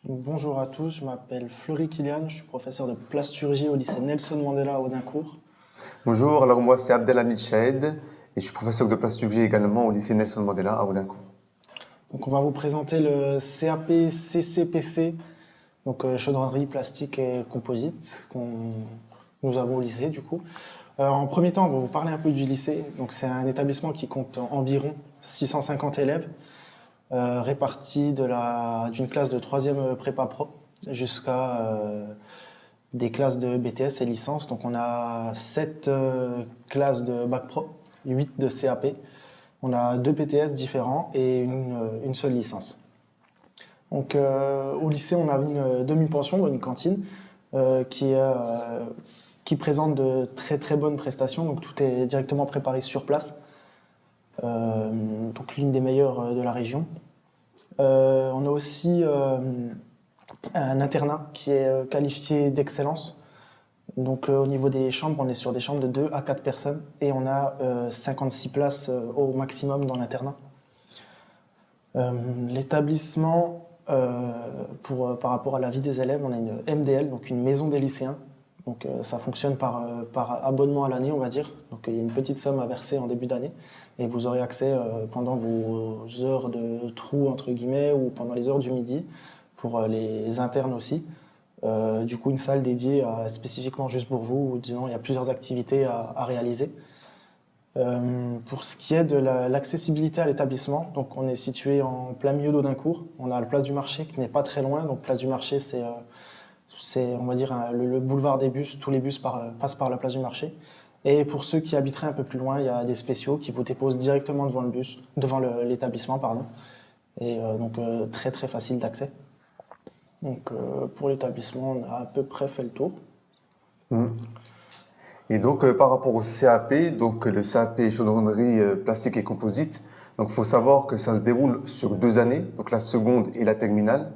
Bonjour à tous, je m'appelle Fleury Kilian, je suis professeur de plasturgie au lycée Nelson Mandela à Audincourt. Bonjour, alors moi c'est Abdelhamid Chahed et je suis professeur de plasturgie également au lycée Nelson Mandela à Audincourt. Donc on va vous présenter le CAP CCPC, donc chaudronnerie plastique et composite, nous avons au lycée du coup. En premier temps, on va vous parler un peu du lycée. Donc c'est un établissement qui compte environ 650 élèves, répartis d'une classe de 3e prépa pro jusqu'à des classes de BTS et licence. Donc on a 7 classes de bac pro, 8 de CAP. On a 2 BTS différents et une seule licence. Donc au lycée, on a une demi-pension, une cantine qui présente de très très bonnes prestations. Donc tout est directement préparé sur place. Donc l'une des meilleures de la région. On a aussi un internat qui est qualifié d'excellence. Donc au niveau des chambres, on est sur des chambres de 2 à 4 personnes et on a 56 places au maximum dans l'internat. L'établissement, par rapport à la vie des élèves, on a une MDL, donc une maison des lycéens. Donc ça fonctionne par abonnement à l'année, on va dire. Donc il y a une petite somme à verser en début d'année et vous aurez accès pendant vos heures de trou, entre guillemets, ou pendant les heures du midi, pour les internes aussi. Du coup, une salle dédiée spécifiquement juste pour vous, où disons, il y a plusieurs activités à réaliser. Pour ce qui est de l'accessibilité à l'établissement, donc on est situé en plein milieu d'Audincourt. On a la place du marché qui n'est pas très loin. Donc place du marché, c'est on va dire le boulevard des bus. Tous les bus passent par la place du marché. Et pour ceux qui habiteraient un peu plus loin, il y a des spéciaux qui vous déposent directement devant l'établissement, pardon. Et donc très très facile d'accès. Donc pour l'établissement, on a à peu près fait le tour. Et donc par rapport au CAP, donc le CAP chaudronnerie plastique et composite, donc il faut savoir que ça se déroule sur 2 années, donc la seconde et la terminale.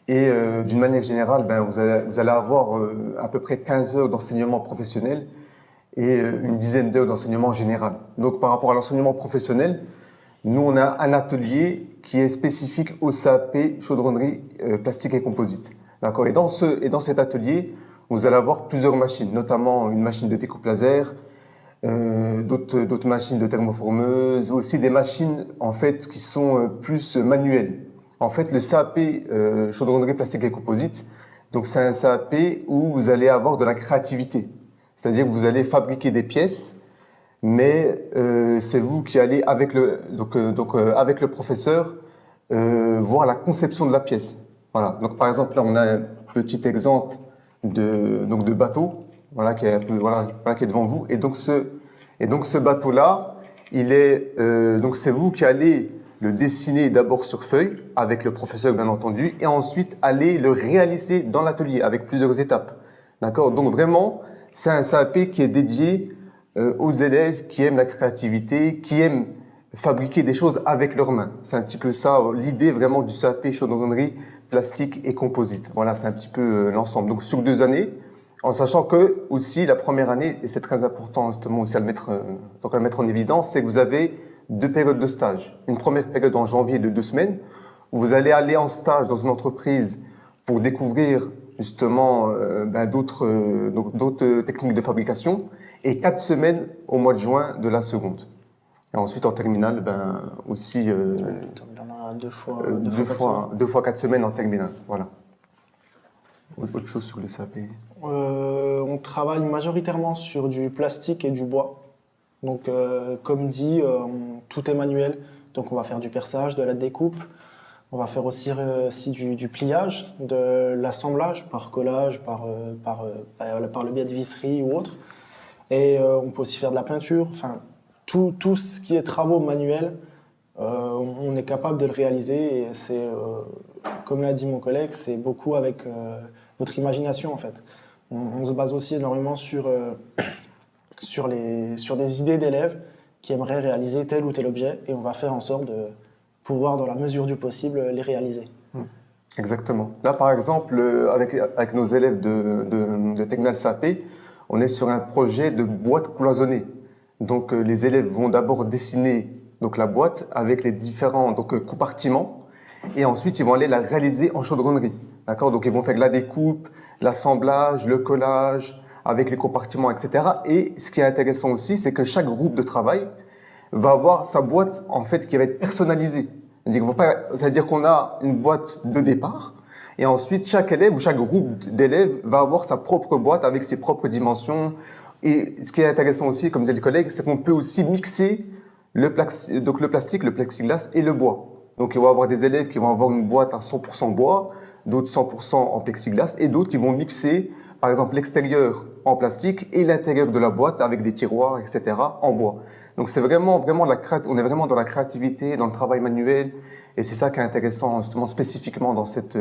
Et d'une manière générale, vous allez avoir à peu près 15 heures d'enseignement professionnel et une dizaine d'heures d'enseignement général. Donc par rapport à l'enseignement professionnel, nous on a un atelier qui est spécifique au CAP chaudronnerie plastique et composite. D'accord. Et dans cet atelier, vous allez avoir plusieurs machines, notamment une machine de découpe laser, d'autres machines de thermoformeuse, aussi des machines en fait qui sont plus manuelles. En fait, le CAP chaudronnerie plastique et composite, donc c'est un CAP où vous allez avoir de la créativité. C'est-à-dire que vous allez fabriquer des pièces, mais c'est vous qui allez avec avec le professeur voir la conception de la pièce. Voilà. Donc par exemple là on a un petit exemple de bateau, voilà qui est un peu voilà qui est devant vous. Et donc ce bateau là, donc c'est vous qui allez le dessiner d'abord sur feuille avec le professeur bien entendu, et ensuite aller le réaliser dans l'atelier avec plusieurs étapes. D'accord. Donc vraiment c'est un CAP qui est dédié aux élèves qui aiment la créativité, qui aiment fabriquer des choses avec leurs mains. C'est un petit peu ça, l'idée vraiment du CAP chaudronnerie, plastique et composite. Voilà, c'est un petit peu l'ensemble. Donc sur 2 années, en sachant que aussi la première année, et c'est très important justement aussi à le mettre en évidence, c'est que vous avez 2 périodes de stage. Une première période en janvier de 2 semaines, où vous allez aller en stage dans une entreprise pour découvrir justement d'autres techniques de fabrication, et 4 semaines au mois de juin de la seconde. Et ensuite, en terminale, aussi Il y en a deux fois 4 semaines en terminale. Voilà. Autre chose sur les CAP. On travaille majoritairement sur du plastique et du bois. Donc, comme dit, tout est manuel. Donc, on va faire du perçage, de la découpe. On va faire aussi du pliage, de l'assemblage par collage, par le biais de visserie ou autre. Et on peut aussi faire de la peinture. Enfin, tout ce qui est travaux manuels, on est capable de le réaliser. Et c'est, comme l'a dit mon collègue, c'est beaucoup avec votre imagination en fait. On se base aussi énormément sur des idées d'élèves qui aimeraient réaliser tel ou tel objet, et on va faire en sorte de pouvoir, dans la mesure du possible, les réaliser. Exactement. Là, par exemple, avec nos élèves de Terminal CAP, on est sur un projet de boîte cloisonnée. Donc, les élèves vont d'abord dessiner donc la boîte avec les différents compartiments. et ensuite ils vont aller la réaliser en chaudronnerie. D'accord? Donc ils vont faire la découpe, l'assemblage, le collage, avec les compartiments, etc. Et ce qui est intéressant aussi, c'est que chaque groupe de travail va avoir sa boîte en fait qui va être personnalisée. C'est-à-dire qu'on a une boîte de départ, et ensuite chaque élève ou chaque groupe d'élèves va avoir sa propre boîte avec ses propres dimensions. Et ce qui est intéressant aussi, comme disaient les collègues, c'est qu'on peut aussi mixer le plastique, le plexiglas et le bois. Donc, il va y avoir des élèves qui vont avoir une boîte à 100% bois, d'autres 100% en plexiglas, et d'autres qui vont mixer, par exemple, l'extérieur en plastique et l'intérieur de la boîte avec des tiroirs, etc., en bois. Donc, c'est vraiment, on est vraiment dans la créativité, dans le travail manuel, et c'est ça qui est intéressant, justement, spécifiquement dans cette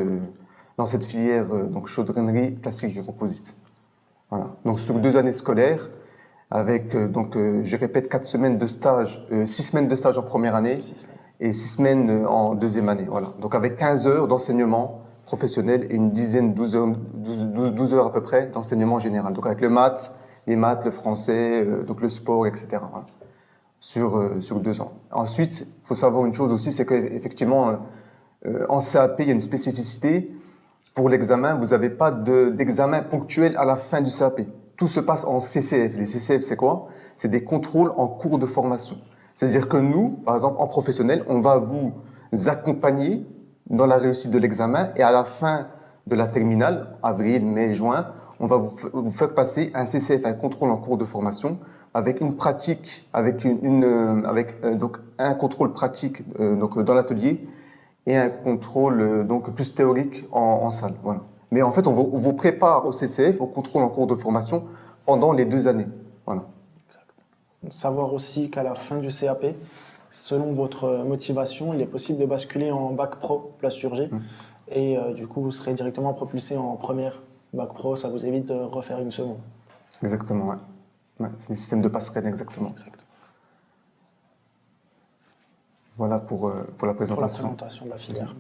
filière, donc chaudronnerie, plastique et composite. Voilà. Donc, sur 2 années scolaires, avec, je répète, 4 semaines de stage, 6 semaines de stage en première année, 6 semaines. et 6 semaines en deuxième année. Voilà. Donc avec 15 heures d'enseignement professionnel et une dizaine, 12 heures à peu près d'enseignement général. Donc avec les maths, le français, donc le sport, etc. Voilà. Sur 2 ans. Ensuite, il faut savoir une chose aussi, c'est qu'effectivement, en CAP, il y a une spécificité. Pour l'examen, vous n'avez pas d'examen ponctuel à la fin du CAP. Tout se passe en CCF. Les CCF, c'est quoi? C'est des contrôles en cours de formation. C'est-à-dire que nous, par exemple, en professionnel, on va vous accompagner dans la réussite de l'examen et à la fin de la terminale, avril, mai, juin, on va vous faire passer un CCF, un contrôle en cours de formation, avec une pratique, avec donc un contrôle pratique donc dans l'atelier et un contrôle donc plus théorique en salle. Voilà. Mais en fait, on vous prépare au CCF, au contrôle en cours de formation, pendant les 2 années. Voilà. Savoir aussi qu'à la fin du CAP, selon votre motivation, il est possible de basculer en bac pro plasturgie. Et du coup, vous serez directement propulsé en première bac pro. Ça vous évite de refaire une seconde. Exactement, ouais. Ouais, c'est des systèmes de passerelle, exactement. Exact. Voilà pour la présentation. Pour la présentation de la filière.